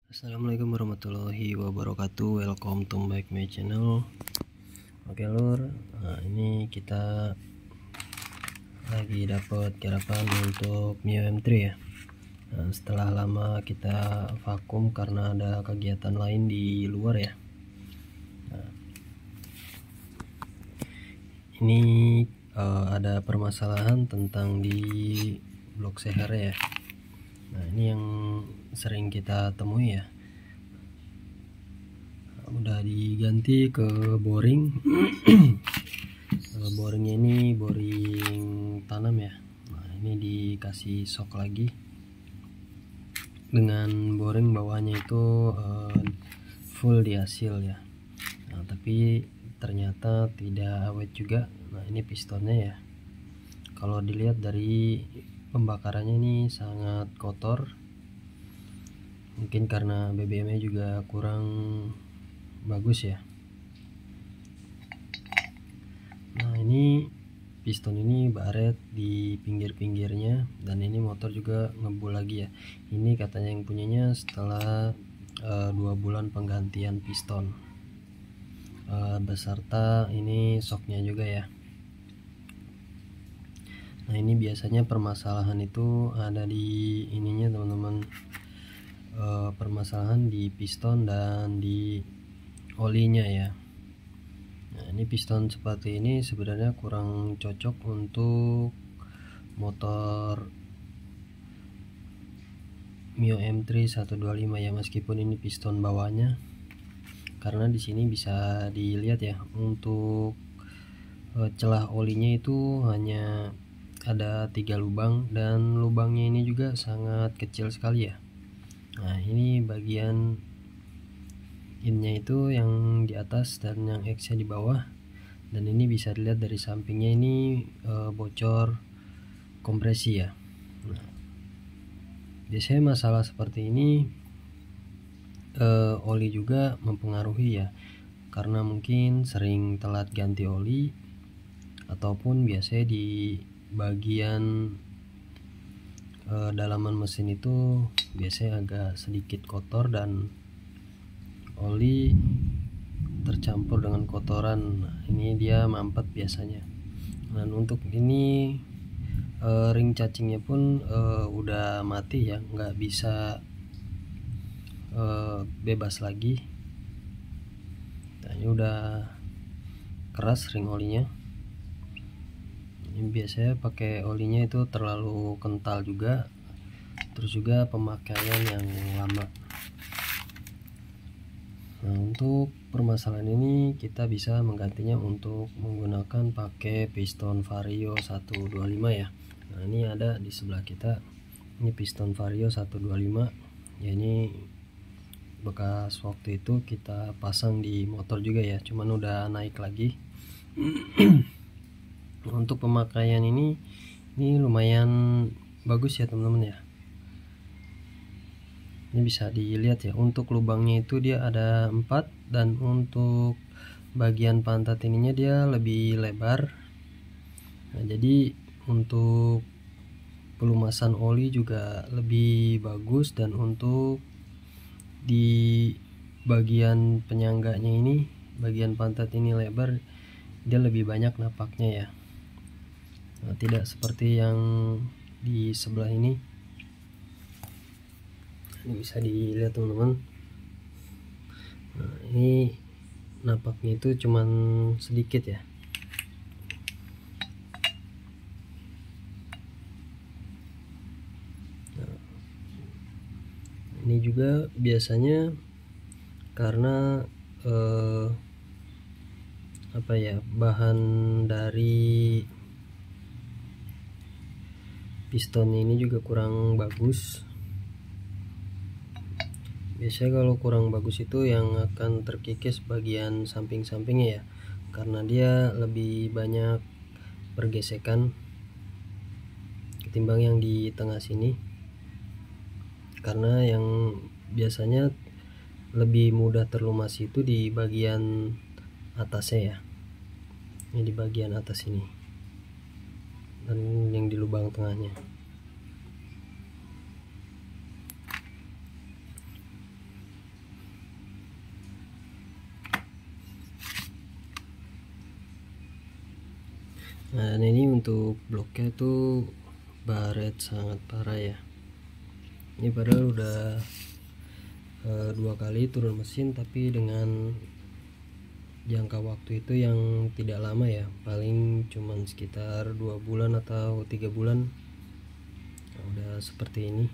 Assalamualaikum warahmatullahi wabarakatuh. Welcome to back my channel. Oke lur, nah ini kita lagi dapat garapan untuk Mio M3 ya. Nah, setelah lama kita vakum karena ada kegiatan lain di luar ya. Nah, ini ada permasalahan tentang di blok CHR ya. Nah ini yang sering kita temui ya, udah diganti ke boring. Boringnya ini boring tanam ya. Nah ini dikasih shock lagi dengan boring bawahnya itu full di hasil ya. Nah tapi ternyata tidak awet juga. Nah ini pistonnya ya, kalau dilihat dari pembakarannya ini sangat kotor, mungkin karena BBM-nya juga kurang bagus ya. Nah ini piston ini baret di pinggir-pinggirnya, dan ini motor juga ngebul lagi ya. Ini katanya yang punyanya setelah 2 bulan penggantian piston beserta ini shocknya juga ya. Nah ini biasanya permasalahan itu ada di ininya teman-teman, permasalahan di piston dan di olinya ya. Nah ini piston seperti ini sebenarnya kurang cocok untuk motor Mio M3 125 ya, meskipun ini piston bawahnya, karena di sini bisa dilihat ya, untuk celah olinya itu hanya ada 3 lubang, dan lubangnya ini juga sangat kecil sekali ya. Nah ini bagian innya itu yang di atas dan yang X nya di bawah, dan ini bisa dilihat dari sampingnya ini bocor kompresi ya. Nah, biasanya masalah seperti ini oli juga mempengaruhi ya, karena mungkin sering telat ganti oli, ataupun biasanya di bagian dalaman mesin itu biasanya agak sedikit kotor dan oli tercampur dengan kotoran. Nah, ini dia mampet biasanya. Dan untuk ini ring cacingnya pun udah mati ya, nggak bisa bebas lagi. Nah, ini udah keras ring olinya. Ini biasanya pakai olinya itu terlalu kental juga, terus juga pemakaian yang lama. Nah untuk permasalahan ini kita bisa menggantinya untuk menggunakan pakai piston Vario 125 ya. Nah ini ada di sebelah kita, ini piston Vario 125 ya, ini bekas waktu itu kita pasang di motor juga ya, cuman udah naik lagi. Untuk pemakaian ini lumayan bagus ya teman-teman ya. Ini bisa dilihat ya, untuk lubangnya itu dia ada 4, dan untuk bagian pantat ininya dia lebih lebar. Nah jadi untuk pelumasan oli juga lebih bagus, dan untuk di bagian penyangganya ini, bagian pantat ini lebar, dia lebih banyak napaknya ya. Nah, tidak seperti yang di sebelah ini. Ini bisa dilihat teman-teman. Nah, ini napaknya itu cuman sedikit ya. Nah, ini juga biasanya karena apa ya, bahan dari piston ini juga kurang bagus. Biasanya kalau kurang bagus itu yang akan terkikis bagian samping-sampingnya ya, karena dia lebih banyak pergesekan ketimbang yang di tengah sini, karena yang biasanya lebih mudah terlumasi itu di bagian atasnya ya, ini di bagian atas ini, dan yang di lubang tengahnya. Nah, dan ini untuk bloknya tuh baret sangat parah ya. Ini padahal udah 2 kali turun mesin, tapi dengan jangka waktu itu yang tidak lama ya, paling cuman sekitar 2 bulan atau 3 bulan. Nah, udah seperti ini.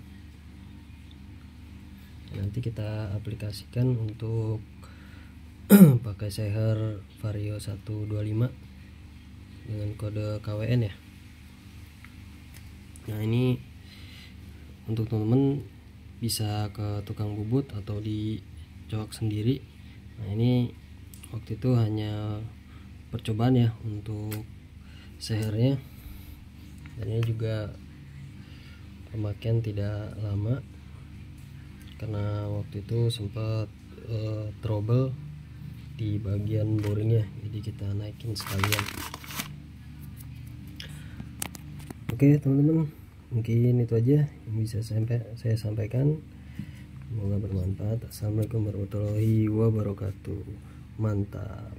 Nanti kita aplikasikan untuk pakai seher Vario 125 dengan kode KWN ya. Nah, ini untuk teman-teman bisa ke tukang bubut atau dicok sendiri. Nah, ini waktu itu hanya percobaan ya untuk sehernya, dan ini juga pemakaian tidak lama karena waktu itu sempat trouble di bagian boringnya, jadi kita naikin sekalian. Oke teman-teman, mungkin itu aja yang bisa saya sampaikan. Semoga bermanfaat. Assalamualaikum warahmatullahi wabarakatuh. Mantap.